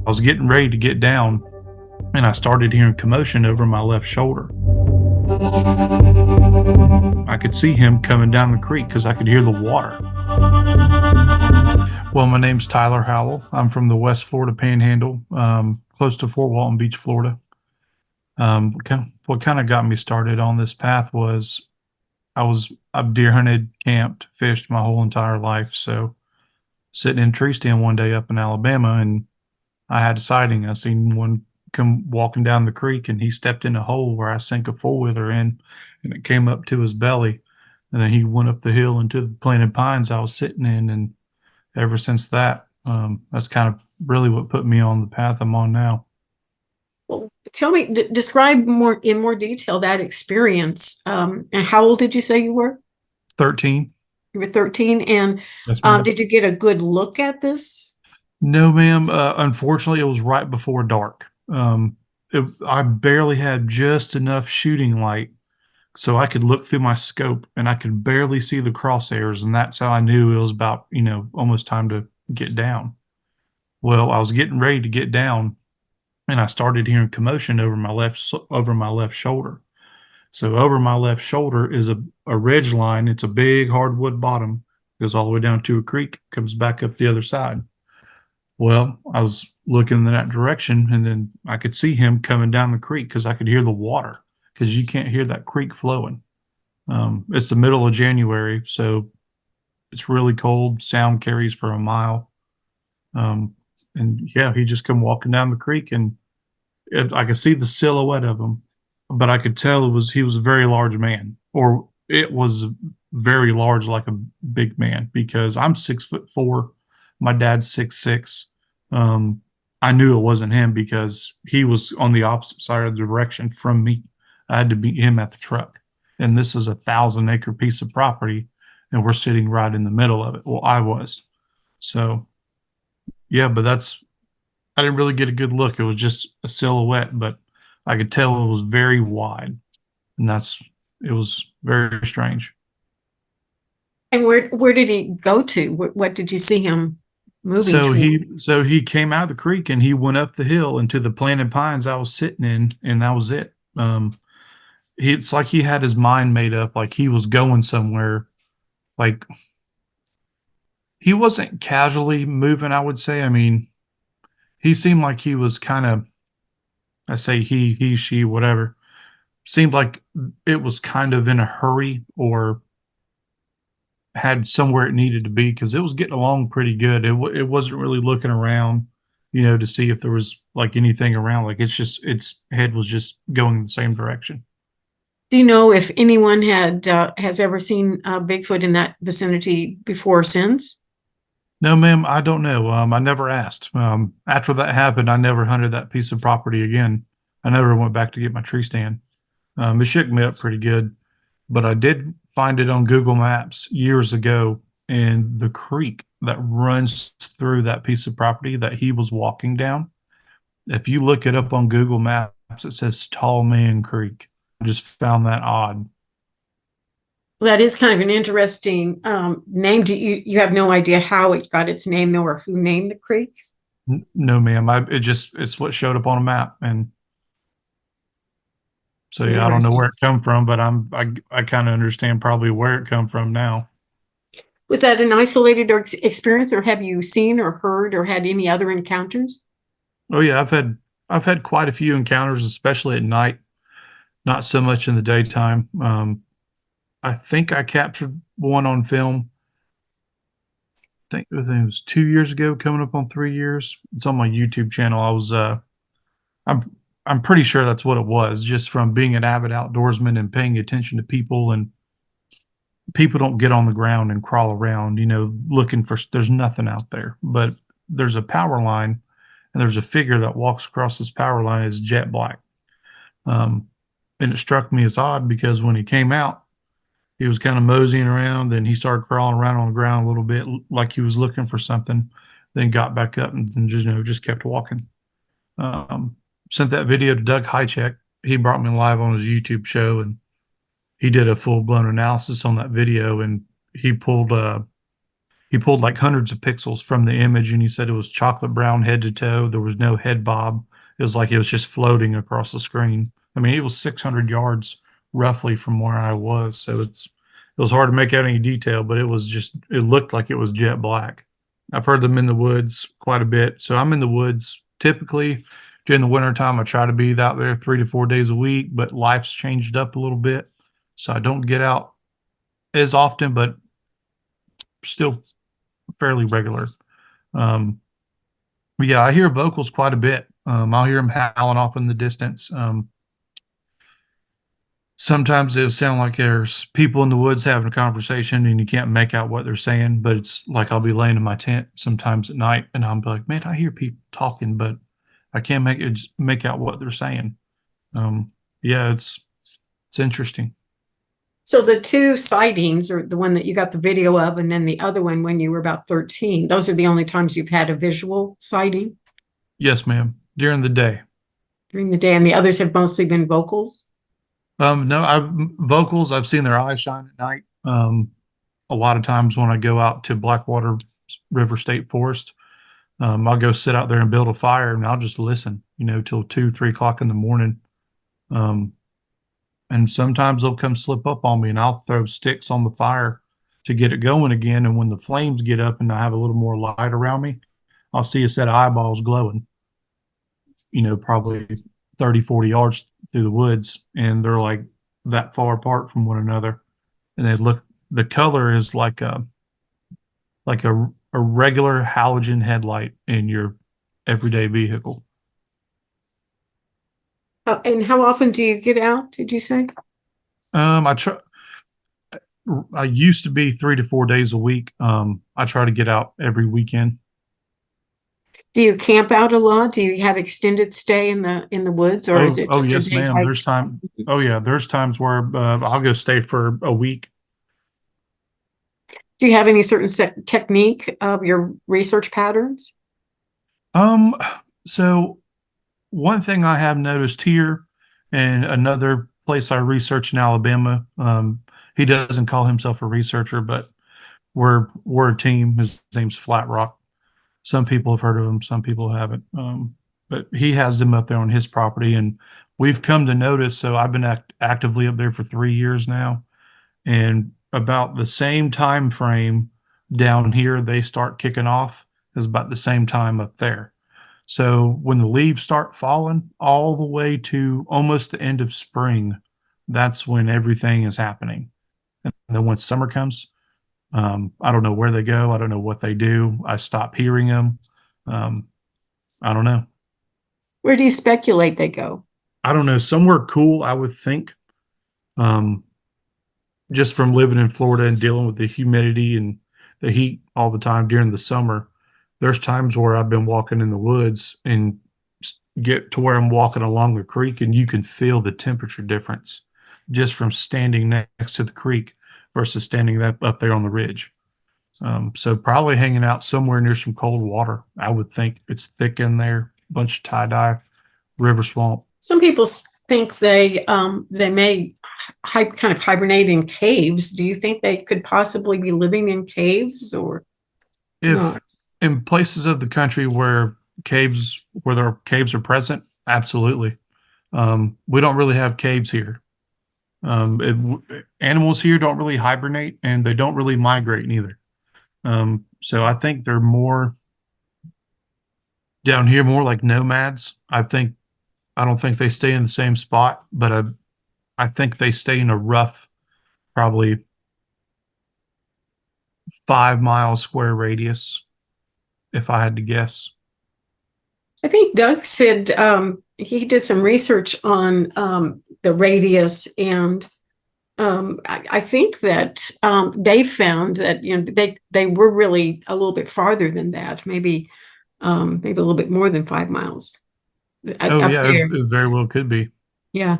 was getting ready to get down, and I started hearing commotion over my left shoulder. I could see him coming down the creek because I could hear the water. Well, my name's Tyler Howell. I'm from the West Florida Panhandle, close to Fort Walton Beach, Florida. What kind of got me started on this path was I've deer hunted, camped, fished my whole entire life. So sitting in a tree stand one day up in Alabama, and I had a sighting. I seen one come walking down the creek, and he stepped in a hole where I sank a four-wheeler in, and it came up to his belly. And then he went up the hill into the planted pines I was sitting in, and ever since that, that's kind of really what put me on the path I'm on now. Well, tell me, describe in more detail that experience. And how old did you say you were? 13. You were 13, and Yes, ma'am. did you get a good look at this? No, ma'am. Unfortunately, it was right before dark. I barely had just enough shooting light so I could look through my scope, and I could barely see the crosshairs, and that's how I knew it was about, almost time to get down. Well, I was getting ready to get down, and I started hearing commotion over my left shoulder. So over my left shoulder is a ridge line. It's a big hardwood bottom, goes all the way down to a creek, comes back up the other side. Well, I was looking in that direction, and then I could see him coming down the creek because I could hear the water, because you can't hear that creek flowing. It's the middle of January, so it's really cold. Sound carries for a mile. And yeah, he just come walking down the creek, and I could see the silhouette of him, but I could tell he was a very large man, or it was very large, like a big man, because I'm 6'4". My dad's 6'6". I knew it wasn't him because he was on the opposite side of the direction from me. I had to meet him at the truck, and this is a 1,000-acre piece of property, and we're sitting right in the middle of it. Well, I was. So yeah, but I didn't really get a good look. It was just a silhouette, but I could tell it was very wide, and it was very strange. And where did he go to? What did you see him moving So toward? he came out of the creek, and he went up the hill into the planted pines I was sitting in, and that was it. It's like he had his mind made up, like he was going somewhere. Like, he wasn't casually moving, I would say. I mean, he seemed like he was kind of, I say he, she, whatever, seemed like it was kind of in a hurry, or had somewhere it needed to be, because it was getting along pretty good. It wasn't really looking around, to see if there was like anything around. Like, its head was just going in the same direction. Do you know if anyone has ever seen Bigfoot in that vicinity before or since? No, ma'am, I don't know. I never asked. After that happened, I never hunted that piece of property again. I never went back to get my tree stand. It shook me up pretty good, but I did find it on Google Maps years ago, and the creek that runs through that piece of property that he was walking down. If you look it up on Google Maps, it says Tall Man Creek. I just found that odd. Well, that is kind of an interesting name. Do you have no idea how it got its name, or who named the creek? No, ma'am. It's what showed up on a map, and so yeah, I don't know Interesting. where it come from, but I kind of understand probably where it come from now. Was that an isolated experience, or have you seen or heard or had any other encounters? Oh yeah, I've had quite a few encounters, especially at night. Not so much in the daytime. I think I captured one on film. I think it was 2 years ago, coming up on 3 years. It's on my YouTube channel. I'm I'm pretty sure that's what it was, just from being an avid outdoorsman and paying attention to people. And people don't get on the ground and crawl around, looking for, there's nothing out there, but there's a power line, and there's a figure that walks across this power line. It's jet black. Um, and it struck me as odd because when he came out, he was kind of moseying around, then he started crawling around on the ground a little bit like he was looking for something, then got back up and then just kept walking. Um, Sent that video to Doug Hycheck. He brought me live on his YouTube show, and he did a full blown analysis on that video, and he pulled he pulled like hundreds of pixels from the image, and he said it was chocolate brown head to toe. There was no head bob. It was like it was just floating across the screen. I mean, it was 600 yards roughly from where I was, so it was hard to make out any detail, but it looked like it was jet black. I've heard them in the woods quite a bit, so I'm in the woods typically during the wintertime. I try to be out there 3 to 4 days a week, but life's changed up a little bit, so I don't get out as often, but still fairly regular. Um, but yeah, I hear vocals quite a bit. I'll hear them howling off in the distance. Sometimes it'll sound like there's people in the woods having a conversation and you can't make out what they're saying, but it's like I'll be laying in my tent sometimes at night and I'll be like, man, I hear people talking, but I can't make out what they're saying. Yeah, it's interesting. So the two sightings, or the one that you got the video of, and then the other one when you were about 13, those are the only times you've had a visual sighting Yes, ma'am. During the day. during the day, and the others have mostly been vocals. No, vocals. I've seen their eyes shine at night. A lot of times when I go out to Blackwater River State Forest, I'll go sit out there and build a fire, and I'll just listen, till 2, 3 o'clock in the morning. Um, and sometimes they'll come slip up on me, and I'll throw sticks on the fire to get it going again. And when the flames get up and I have a little more light around me, I'll see a set of eyeballs glowing. Probably 30, 40 yards through the woods, and they're like that far apart from one another. And the color is like a regular halogen headlight in your everyday vehicle. And how often do you get out, did you say? I try. I used to be 3 to 4 days a week. I try to get out every weekend. Do you camp out a lot? Do you have extended stay in the woods, or is it Oh just a yes, day ma'am. hike? There's time. Oh yeah, there's times where I'll go stay for a week. Do you have any certain technique of your research patterns? Um, so one thing I have noticed here and another place I research in Alabama, he doesn't call himself a researcher, but we're a team. His name's Flat Rock. Some people have heard of him, some people haven't. But he has them up there on his property, and we've come to notice. So I've been actively up there for 3 years now, and about the same time frame down here they start kicking off is about the same time up there. So when the leaves start falling all the way to almost the end of spring, that's when everything is happening. And then once summer comes, I don't know where they go. I don't know what they do. I stop hearing them. Um, I don't know. Where do you speculate they go? I don't know. Somewhere cool, I would think. Um, just from living in Florida and dealing with the humidity and the heat all the time during the summer, there's times where I've been walking in the woods and get to where I'm walking along the creek, and you can feel the temperature difference just from standing next to the creek versus standing up there on the ridge. So probably hanging out somewhere near some cold water. I would think it's thick in there, bunch of tie-dye, river swamp. Some people think they may kind of hibernate in caves. Do you think they could possibly be living in caves, or If not? in places of the country where there are caves are present, absolutely. We don't really have caves here. Animals here don't really hibernate, and they don't really migrate neither. So I think they're more down here, more like nomads. I don't think they stay in the same spot, but I think they stay in a rough, probably 5 mile square radius, if I had to guess. I think Doug said he did some research on the radius, and I think that they found that they were really a little bit farther than that, maybe maybe a little bit more than 5 miles Oh up yeah, there. it very well could be. Yeah,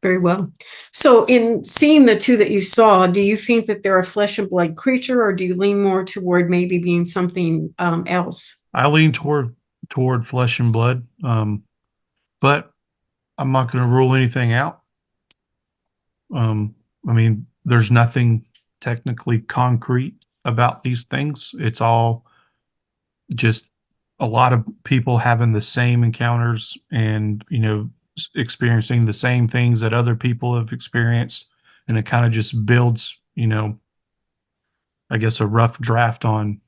very well. So, in seeing the two that you saw, do you think that they're a flesh and blood creature, or do you lean more toward maybe being something else? I lean toward flesh and blood, but I'm not going to rule anything out. I mean, there's nothing technically concrete about these things. It's all just a lot of people having the same encounters and, experiencing the same things that other people have experienced. And it kind of just builds, I guess, a rough draft on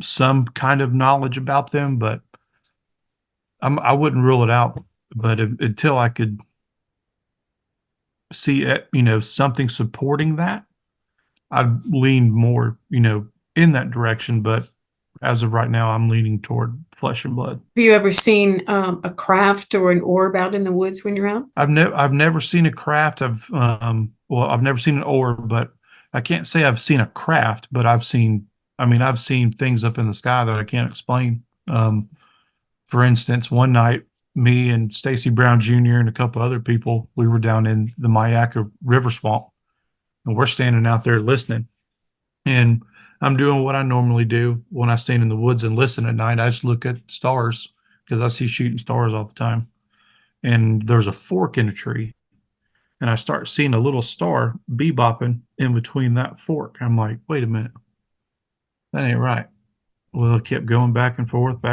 some kind of knowledge about them, but I wouldn't rule it out. But until I could see it, something supporting that, I'd lean more, in that direction. But as of right now, I'm leaning toward flesh and blood. Have you ever seen a craft or an orb out in the woods when you're out? I've never seen a craft. I've never seen an orb, but I can't say I've seen a craft, but I've seen things up in the sky that I can't explain. For instance, one night, me and Stacy Brown Jr. and a couple other people, we were down in the Mayaca River Swamp, and we're standing out there listening. And I'm doing what I normally do when I stand in the woods and listen at night. I just look at stars because I see shooting stars all the time. And there's a fork in a tree, and I start seeing a little star bebopping in between that fork. I'm like, wait a minute, that ain't right. Well, it kept going back and forth,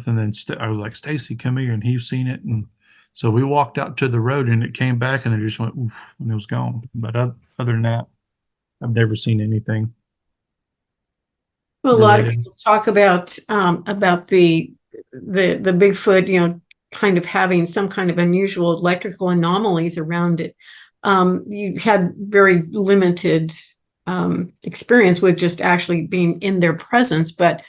and then I was like, Stacy, come here, and he's seen it, and so we walked out to the road, and it came back, and it just went, oof, and it was gone. But other than that, I've never seen anything Well, a lot of related. people talk about the Bigfoot, kind of having some kind of unusual electrical anomalies around it. You had very limited experience with just actually being in their presence, but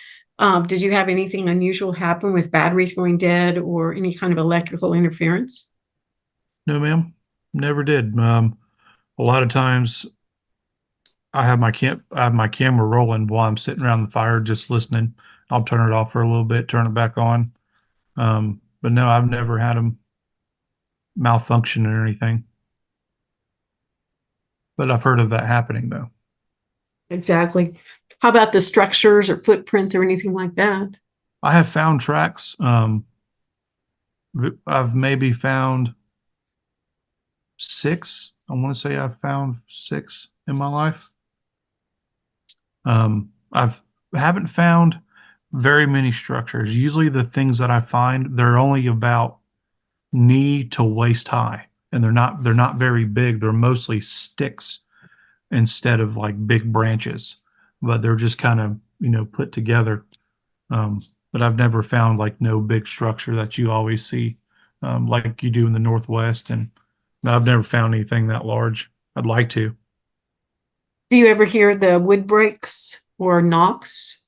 did you have anything unusual happen with batteries going dead or any kind of electrical interference? No, ma'am, never did. A lot of times I have my camera rolling while I'm sitting around the fire just listening. I'll turn it off for a little bit, turn it back on. But no, I've never had them malfunction or anything. But I've heard of that happening though. Exactly. How about the structures or footprints or anything like that? I have found tracks. I've maybe found six. I want to say I've found six in my life. I've haven't found very many structures. Usually the things that I find, they're only about knee to waist high, and they're not very big. They're mostly sticks instead of like big branches, but they're just kind of, put together. But I've never found like no big structure that you always see, like you do in the Northwest. And no, I've never found anything that large. I'd like to. Do you ever hear the wood breaks or knocks?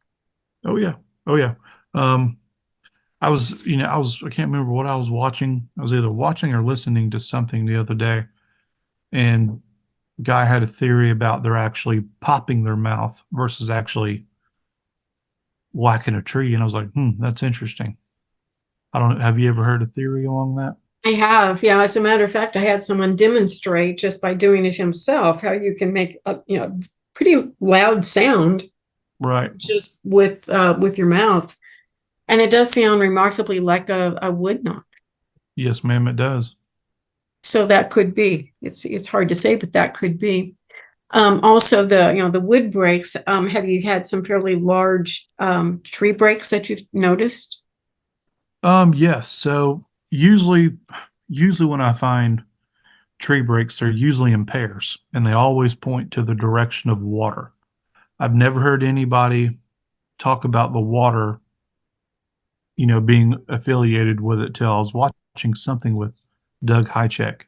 Oh yeah. Oh yeah. Um, I can't remember what I was watching. I was either watching or listening to something the other day, and guy had a theory about they're actually popping their mouth versus actually whacking a tree. And I was like, that's interesting. I don't know. Have you ever heard a theory along that? I have, yeah. As a matter of fact, I had someone demonstrate just by doing it himself how you can make a pretty loud sound Right. just with your mouth, and it does sound remarkably like a wood knock. Yes, ma'am, it does. So that could be. It's hard to say, but that could be. Also, the wood breaks. Have you had some fairly large tree breaks that you've noticed? Yes. So usually when I find tree breaks, they're usually in pairs and they always point to the direction of water. I've never heard anybody talk about the water, being affiliated with it till I was watching something with Doug Hychek,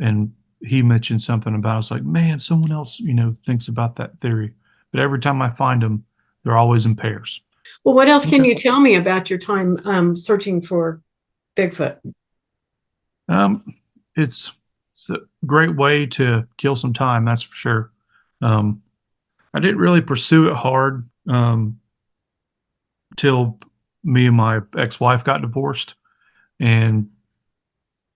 and he mentioned something about it. I was like, man, someone else, thinks about that theory. But every time I find them, they're always in pairs. Well, what else can Okay. you tell me about your time searching for Bigfoot? Um, it's a great way to kill some time, that's for sure. Um, I didn't really pursue it hard till me and my ex-wife got divorced, and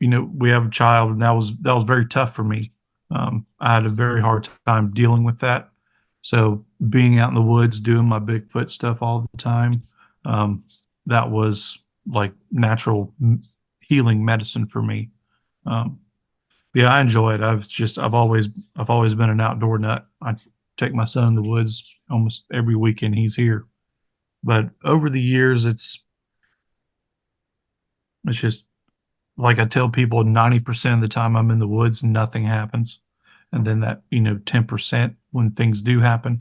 we have a child, and that was very tough for me. I had a very hard time dealing with that. So being out in the woods doing my Bigfoot stuff all the time, um, that was like natural healing medicine for me. Um, yeah, I enjoy it. I've always been an outdoor nut. I take my son in the woods almost every weekend he's here. But over the years, it's just like I tell people, 90% of the time I'm in the woods, nothing happens. And then that, 10% when things do happen,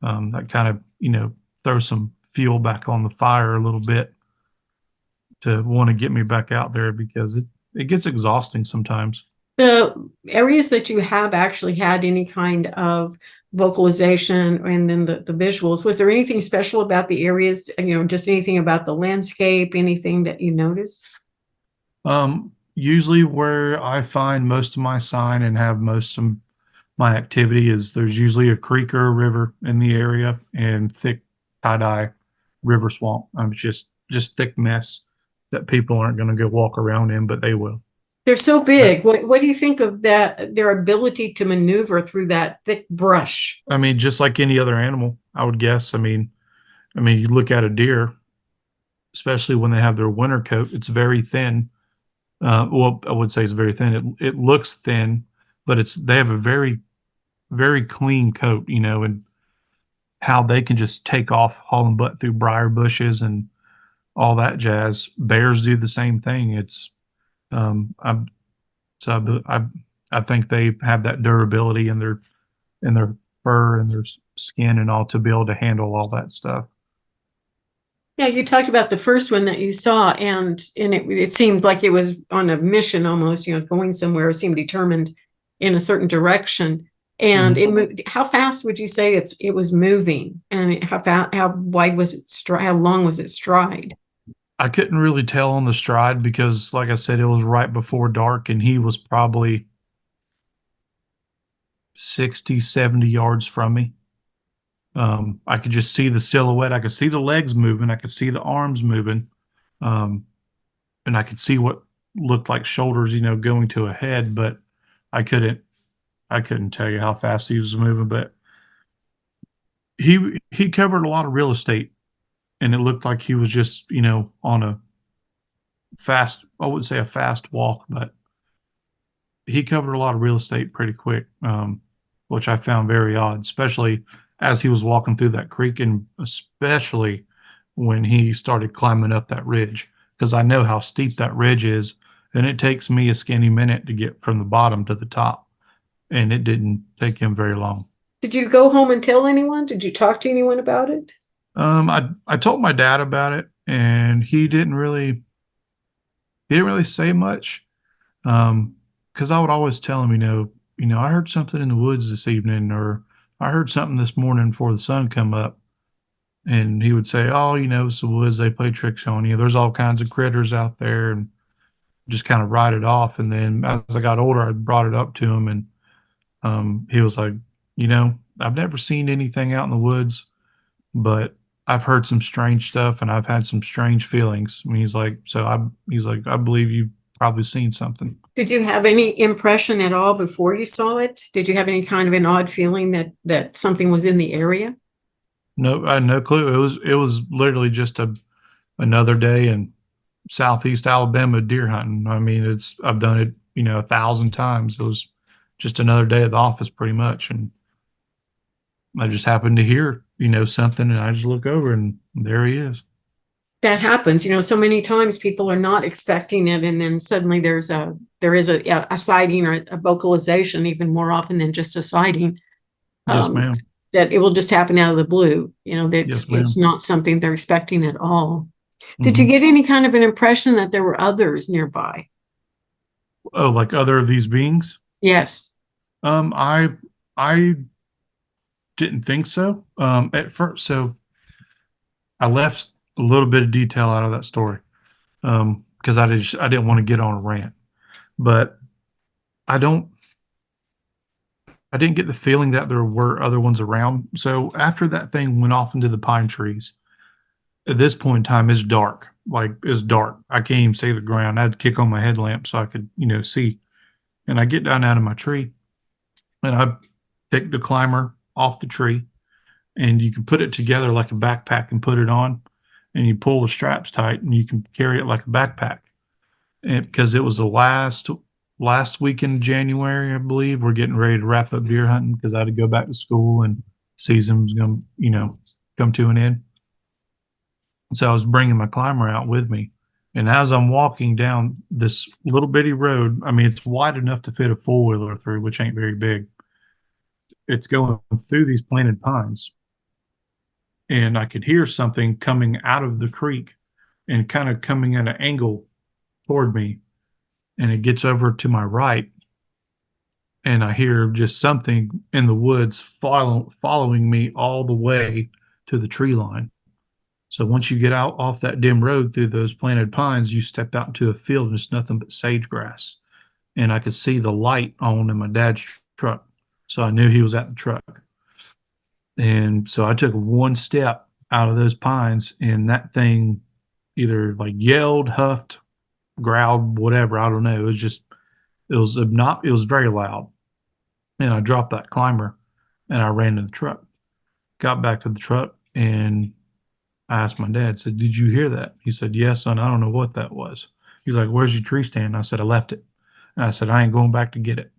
that kind of, throws some fuel back on the fire a little bit to want to get me back out there because it gets exhausting sometimes. The areas that you have actually had any kind of vocalization and then the visuals, was there anything special about the areas, just anything about the landscape, anything that you noticed? Usually where I find most of my sign and have most of my activity is there's usually a creek or a river in the area and thick tie-dye river swamp. I'm just thick mess that people aren't going to go walk around in, but they will. They're so big. What do you think of that, their ability to maneuver through that thick brush? I mean, just like any other animal, I would guess. I mean, you look at a deer, especially when they have their winter coat, it's very thin. Well, I would say it's very thin. It looks thin, but they have a very, very clean coat, and how they can just take off hauling butt through briar bushes and all that jazz. Bears do the same thing. I'm so I think they have that durability in their fur and their skin and all to be able to handle all that stuff. Yeah, you talked about the first one that you saw, and it seemed like it was on a mission almost, going somewhere. It seemed determined in a certain direction, and it moved. How fast would you say it was moving, and how wide was it? How long was its stride? I couldn't really tell on the stride because, like I said, it was right before dark, and he was probably 60, 70 yards from me. I could just see the silhouette. I could see the legs moving. I could see the arms moving. Um, and I could see what looked like shoulders, going to a head, but I couldn't, I couldn't tell you how fast he was moving, but he covered a lot of real estate and it looked like he was just, on a fast, I wouldn't say a fast walk, but he covered a lot of real estate pretty quick, which I found very odd, especially as he was walking through that creek and especially when he started climbing up that ridge, because I know how steep that ridge is. And it takes me a skinny minute to get from the bottom to the top. And it didn't take him very long. Did you go home and tell anyone? Did you talk to anyone about it? I told my dad about it and he didn't really say much. Because I would always tell him, I heard something in the woods this evening, or I heard something this morning before the sun come up. And he would say, "Oh, it's the woods. They play tricks on you. There's all kinds of critters out there," and just kind of write it off. And then as I got older, I brought it up to him, and he was like, "I've never seen anything out in the woods, but I've heard some strange stuff, and I've had some strange feelings." And he's like, "I believe you've probably seen something." Did you have any impression at all before you saw it? Did you have any kind of an odd feeling that something was in the area? No, I had no clue. It was literally just another day in Southeast Alabama deer hunting. I mean, I've done it, 1,000 times. It was just another day at the office pretty much. And I just happened to hear, something and I just look over and there he is. That happens, so many times people are not expecting it, and then suddenly there is a sighting or a vocalization, even more often than just a sighting. Yes, ma'am. That it will just happen out of the blue. Yes, ma'am. It's not something they're expecting at all. Did you Mhm. get any kind of an impression that there were others nearby? Oh, like other of these beings? Yes. I didn't think so. At first, so I left a little bit of detail out of that story. Because I didn't want to get on a rant. But I don't I didn't get the feeling that there were other ones around. So after that thing went off into the pine trees, at this point in time, it's dark. Like it's dark. I can't even see the ground. I had to kick on my headlamp so I could, see. And I get down out of my tree and I pick the climber off the tree and you can put it together like a backpack and put it on and you pull the straps tight and you can carry it like a backpack. And because it was the last week in January, I believe, we're getting ready to wrap up deer hunting because I had to go back to school and season's going to, come to an end. So I was bringing my climber out with me. And as I'm walking down this little bitty road, I mean, it's wide enough to fit a four wheeler through, which ain't very big. It's going through these planted pines. And I could hear something coming out of the creek and kind of coming at an angle toward me. And it gets over to my right. And I hear just something in the woods following me all the way to the tree line. So once you get out off that dim road through those planted pines, you step out into a field and it's nothing but sage grass. And I could see the light on in my dad's truck. So I knew he was at the truck. And so I took one step out of those pines and that thing either like yelled, huffed, growled, whatever. I don't know. It was not, it was very loud. And I dropped that climber and I ran to the truck, got back to the truck and I asked my dad, said, "Did you hear that?" He said, "Yes, son. I don't know what that was." He's like, "Where's your tree stand?" I said, "I left it." And I said, "I ain't going back to get it."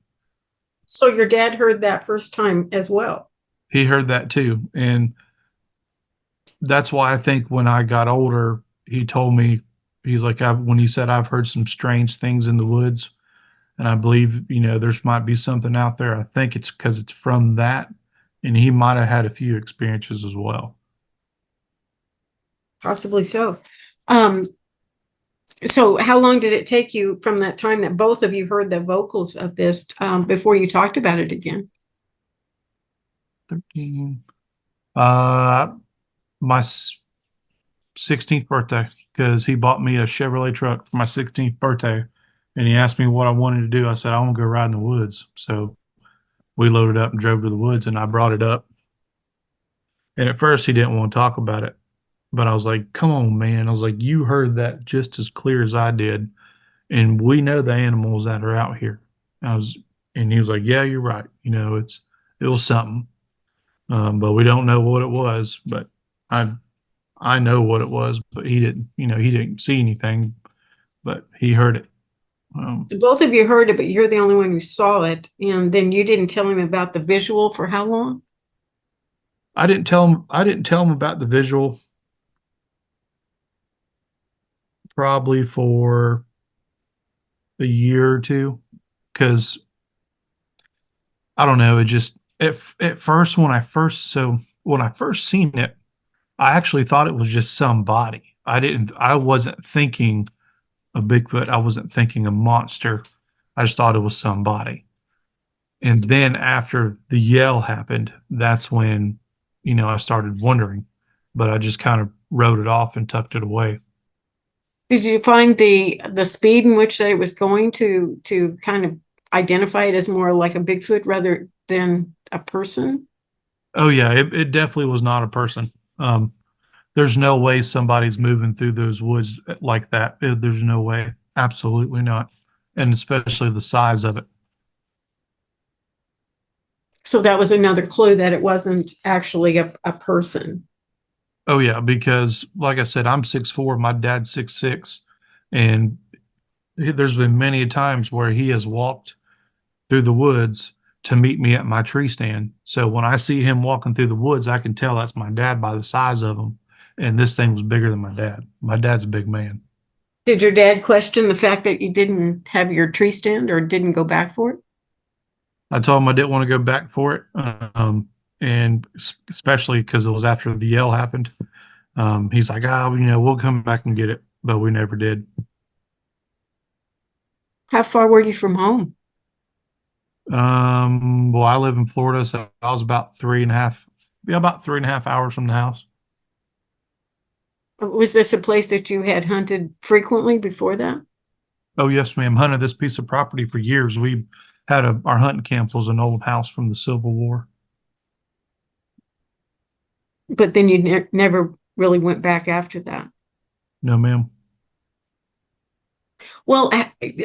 So your dad heard that first time as well. He heard that too. And that's why I think when I got older, he told me, he's like, when he said, "I've heard some strange things in the woods. And I believe, there's might be something out there." I think it's because it's from that. And he might have had a few experiences as well. Possibly so. Um, so how long did it take you from that time that both of you heard the vocals of this before you talked about it again? 13. My 16th birthday, because he bought me a Chevrolet truck for my 16th birthday. And he asked me what I wanted to do. I said, "I want to go ride in the woods." So we loaded up and drove to the woods and I brought it up. And at first he didn't want to talk about it. But I was like, "Come on, man." I was like, "You heard that just as clear as I did. And we know the animals that are out here." And he was like, "Yeah, you're right. It was something. But we don't know what it was. But I know what it was, but he didn't see anything, but he heard it." So both of you heard it, but you're the only one who saw it. And then you didn't tell him about the visual for how long? I didn't tell him about the visual probably for a year or two, because I don't know. It just at first when I first seen it, I actually thought it was just somebody. I wasn't thinking a Bigfoot. I wasn't thinking a monster. I just thought it was somebody. And then after the yell happened, that's when, I started wondering, but I just kind of wrote it off and tucked it away. Did you find the speed in which it was going to kind of identify it as more like a Bigfoot rather than a person? Oh yeah, it definitely was not a person. There's no way somebody's moving through those woods like that. There's no way. Absolutely not. And especially the size of it. So that was another clue that it wasn't actually a person. Oh yeah, because like I said, I'm 6'4", my dad's 6'6", and there's been many times where he has walked through the woods to meet me at my tree stand. So when I see him walking through the woods, I can tell that's my dad by the size of him. And this thing was bigger than my dad. My dad's a big man. Did your dad question the fact that you didn't have your tree stand or didn't go back for it? I told him I didn't want to go back for it, and especially because it was after the yell happened. He's like, we'll come back and get it, but we never did. How far were you from home? Well, I live in Florida, so I was about 3.5 hours from the house. Was this a place that you had hunted frequently before that? Oh, yes, ma'am. Hunted this piece of property for years. We had our hunting camp was an old house from the Civil War. But then you never really went back after that. No, ma'am. Well,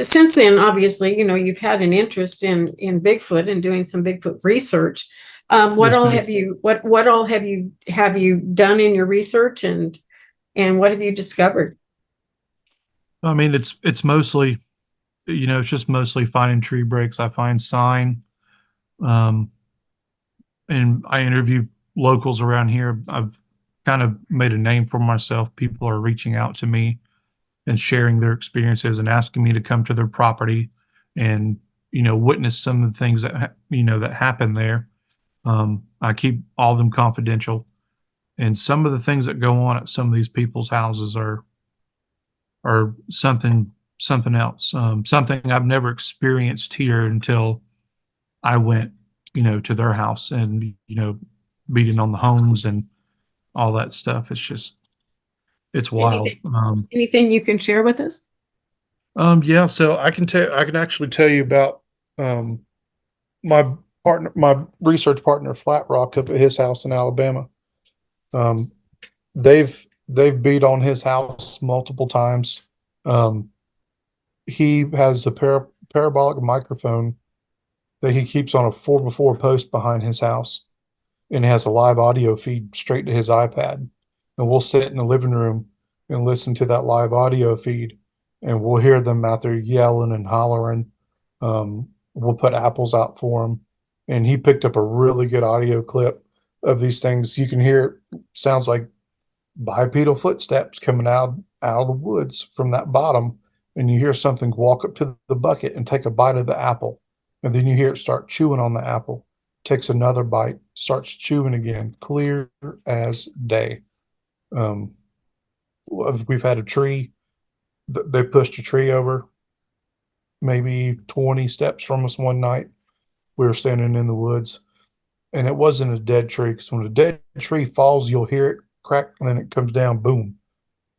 since then, obviously, you've had an interest in Bigfoot and doing some Bigfoot research. What Yes, all ma'am. have you what all have you done in your research and what have you discovered? I mean, it's mostly, it's just mostly finding tree breaks. I find sign, and I interview, locals around here, I've kind of made a name for myself. People are reaching out to me and sharing their experiences and asking me to come to their property and, witness some of the things that, that happen there. I keep all of them confidential. And some of the things that go on at some of these people's houses are something else. Something I've never experienced here until I went, to their house and, beating on the homes and all that stuff. It's wild. Anything you can share with us? Yeah, so I can actually tell you about um my my research partner, Flat Rock, up at his house in Alabama. Um, they've beat on his house multiple times. Um, he has a parabolic microphone that he keeps on a 4x4 post behind his house, and it has a live audio feed straight to his iPad. And we'll sit in the living room and listen to that live audio feed, and we'll hear them out there yelling and hollering. We'll put apples out for him, and he picked up a really good audio clip of these things. You can hear it sounds like bipedal footsteps coming out of the woods from that bottom, and you hear something walk up to the bucket and take a bite of the apple, and then you hear it start chewing on the apple, takes another bite, starts chewing again, clear as day. Um, we've had a tree, they pushed a tree over maybe 20 steps from us one night. We were standing in the woods, and it wasn't a dead tree, because when a dead tree falls, you'll hear it crack and then it comes down, boom.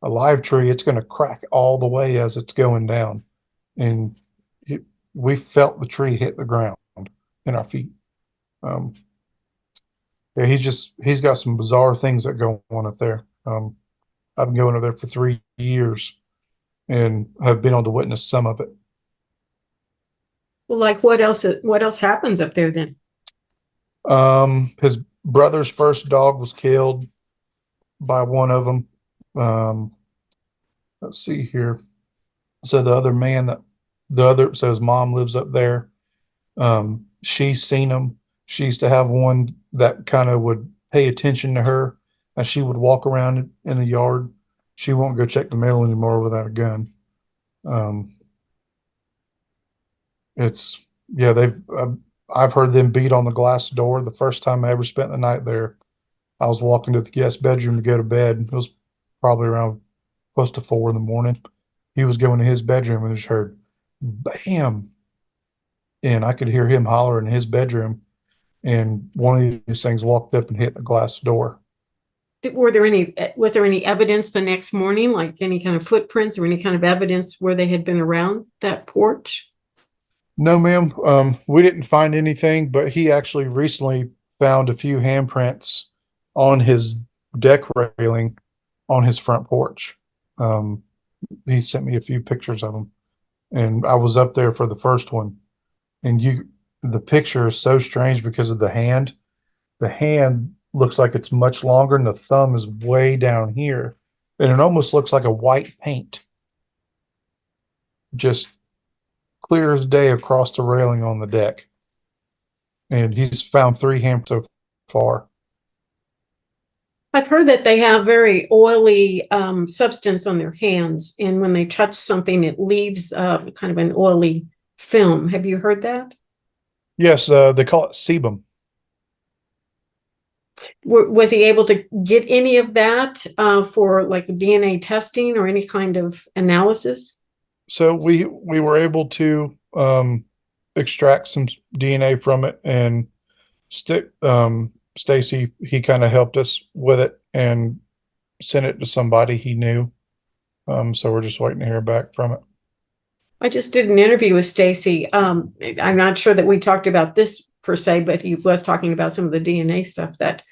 A live tree, it's going to crack all the way as it's going down. And we felt the tree hit the ground in our feet. Um, yeah, he's got some bizarre things that go on up there. I've been going up there for 3 years and have been able to witness some of it. Well, like what else happens up there then? His brother's first dog was killed by one of them. Let's see here. So so his mom lives up there. She's seen him. She used to have one that kind of would pay attention to her as she would walk around in the yard. She won't go check the mail anymore without a gun. Um, it's yeah, I've heard them beat on the glass door. The first time I ever spent the night there, I was walking to the guest bedroom to go to bed. It was probably around close to 4 in the morning. He was going to his bedroom and just heard bam. And I could hear him holler in his bedroom. And one of these things walked up and hit the glass door. Was there any evidence the next morning, like any kind of footprints or any kind of evidence where they had been around that porch? No, ma'am. We didn't find anything, but he actually recently found a few handprints on his deck railing on his front porch. He sent me a few pictures of them, and I was up there for the first one. And the picture is so strange because of the hand. The hand looks like it's much longer, and the thumb is way down here, and it almost looks like a white paint, just clear as day across the railing on the deck. And he's found 3 handprints so far. I've heard that they have very oily substance on their hands, and when they touch something, it leaves kind of an oily film. Have you heard that? Yes, they call it sebum. Was he able to get any of that for like DNA testing or any kind of analysis? So we were able to extract some DNA from it, and Stacy, he kind of helped us with it and sent it to somebody he knew. So we're just waiting to hear back from it. I just did an interview with Stacy. I'm not sure that we talked about this per se, but he was talking about some of the DNA stuff that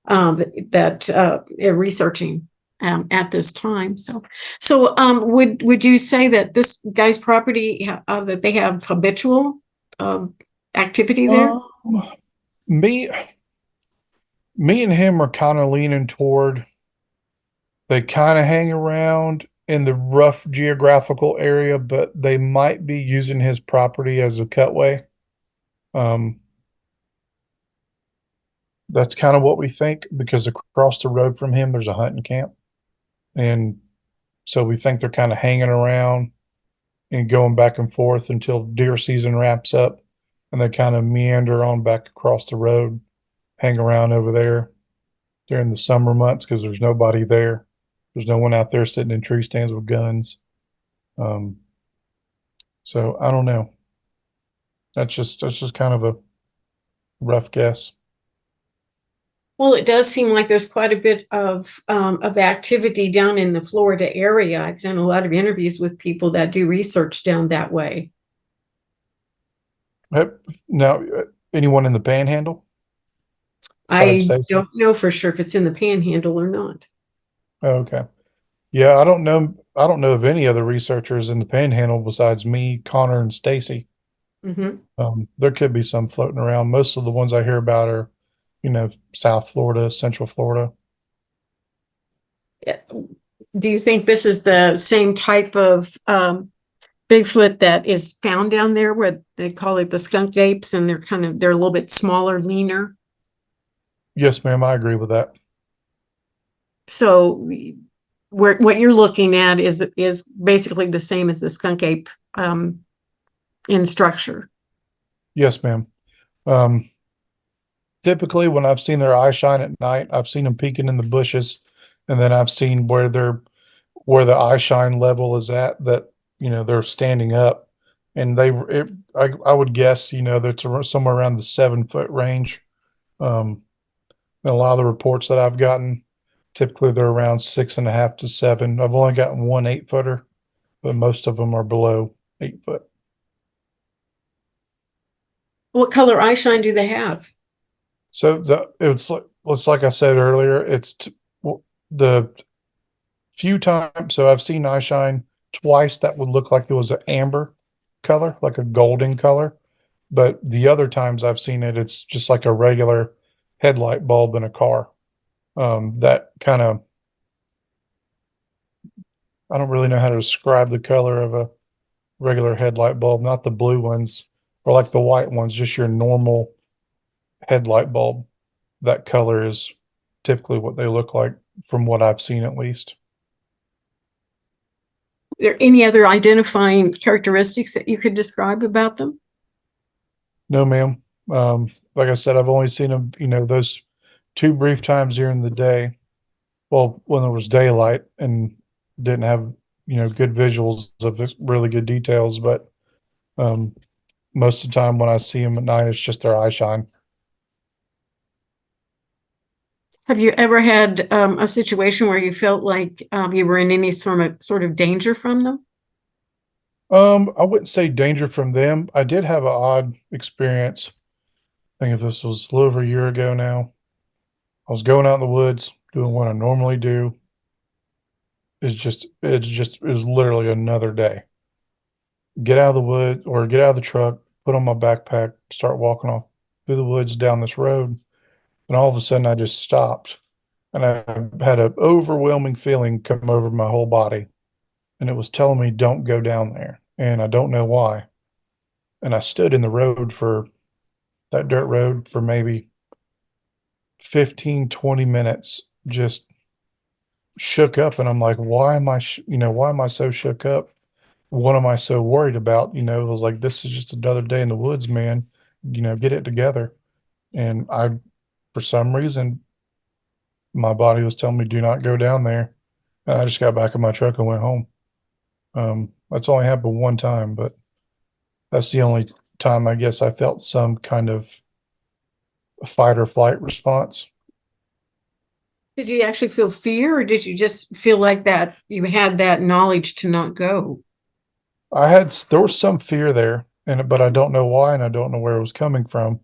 they're researching at this time. So would you say that this guy's property that they have habitual activity there? Me and him are kind of leaning toward they kind of hang around in the rough geographical area, but they might be using his property as a cutway. That's kind of what we think because across the road from him, there's a hunting camp. And so we think they're kind of hanging around and going back and forth until deer season wraps up. And they kind of meander on back across the road, hang around over there during the summer months because there's nobody there. There's no one out there sitting in tree stands with guns. Um, so I don't know. That's just kind of a rough guess. Well, it does seem like there's quite a bit of activity down in the Florida area. I've done a lot of interviews with people that do research down that way. Now, anyone in the Panhandle besides I Stacy? don't know for sure if it's in the Panhandle or not. Oh, okay. Yeah, I don't know. I don't know of any other researchers in the Panhandle besides me, Connor, and Stacy. Mhm. There could be some floating around. Most of the ones I hear about are, South Florida, Central Florida. Do you think this is the same type of Bigfoot that is found down there where they call it the skunk apes and they're a little bit smaller, leaner? Yes, ma'am, I agree with that. So what you're looking at is basically the same as the skunk ape in structure. Yes, ma'am. Um, Typically, when I've seen their eye shine at night, I've seen them peeking in the bushes, and then I've seen where the eye shine level is at that they're standing up, and I would guess that's somewhere around the 7 foot range. Um, and a lot of the reports that I've gotten, typically they're around 6.5 to 7. I've only gotten one 8 footer, but most of them are below 8 foot. What color eye shine do they have? So it's like I said earlier, the few times. So I've seen eye shine twice that would look like it was an amber color, like a golden color. But the other times I've seen it, it's just like a regular headlight bulb in a car. That kind of, I don't really know how to describe the color of a regular headlight bulb, not the blue ones or like the white ones, just your normal headlight bulb. That color is typically what they look like from what I've seen at least. Are there any other identifying characteristics that you could describe about them? No, ma'am. Like I said, I've only seen them, those two brief times during the day. Well, when there was daylight and didn't have, good visuals of this really good details. But um, most of the time when I see them at night, it's just their eye shine. Have you ever had a situation where you felt like you were in any sort of danger from them? I wouldn't say danger from them. I did have an odd experience. I think if this was a little over a year ago now. I was going out in the woods doing what I normally do. It was literally another day. Get out of the wood or get out of the truck, put on my backpack, start walking off through the woods down this road. And all of a sudden I just stopped and I had an overwhelming feeling come over my whole body. And it was telling me, don't go down there. And I don't know why. And I stood in the road for that dirt road for maybe 15, 20 minutes, just shook up. And I'm like, why am I so shook up? What am I so worried about? It was like, this is just another day in the woods, man. Get it together. And for some reason, my body was telling me, do not go down there. And I just got back in my truck and went home. That's only happened one time, but that's the only time I guess I felt some kind of fight or flight response. Did you actually feel fear, or did you just feel like that you had that knowledge to not go? There was some fear there, but I don't know why, and I don't know where it was coming from.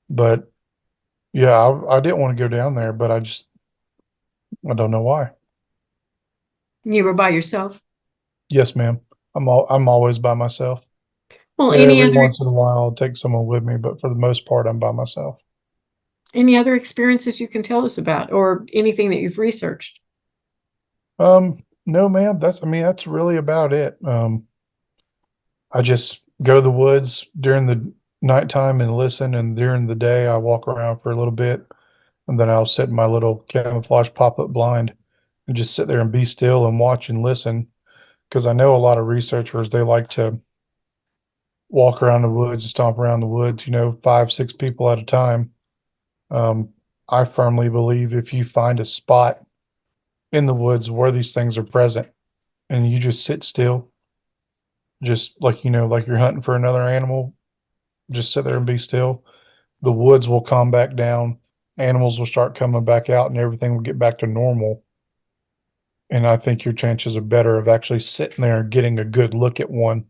But yeah, I didn't want to go down there, but I don't know why. You were by yourself? Yes, ma'am. I'm always by myself. Well, Every once in a while, I'll take someone with me, but for the most part, I'm by myself. any other experiences you can tell us about, or anything that you've researched? No, ma'am. That's really about it. I just go to the woods during the nighttime and listen, and during the day, I walk around for a little bit. And then I'll sit in my little camouflage pop-up blind and just sit there and be still and watch and listen. Because I know a lot of researchers, they like to walk around the woods and stomp around the woods, 5, 6 people at a time. Um, I firmly believe if you find a spot in the woods where these things are present and you just sit still, just like, like you're hunting for another animal, just sit there and be still, the woods will calm back down, animals will start coming back out, and everything will get back to normal. And I think your chances are better of actually sitting there and getting a good look at one.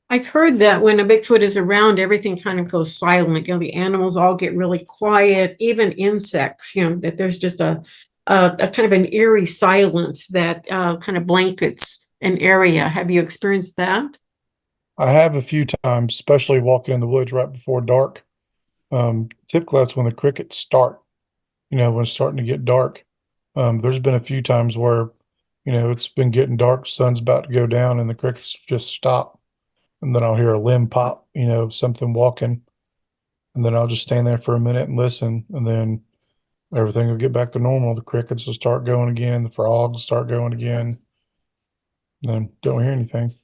I've heard that when a Bigfoot is around, everything kind of goes silent. The animals all get really quiet, even insects, that there's just a kind of an eerie silence that kind of blankets an area. Have you experienced that? I have a few times, especially walking in the woods right before dark. Typically that's when the crickets start, when it's starting to get dark. There's been a few times where, it's been getting dark, sun's about to go down, and the crickets just stop. And then I'll hear a limb pop, something walking. And then I'll just stand there for a minute and listen. And then everything will get back to normal. The crickets will start going again. The frogs start going again. And then don't hear anything.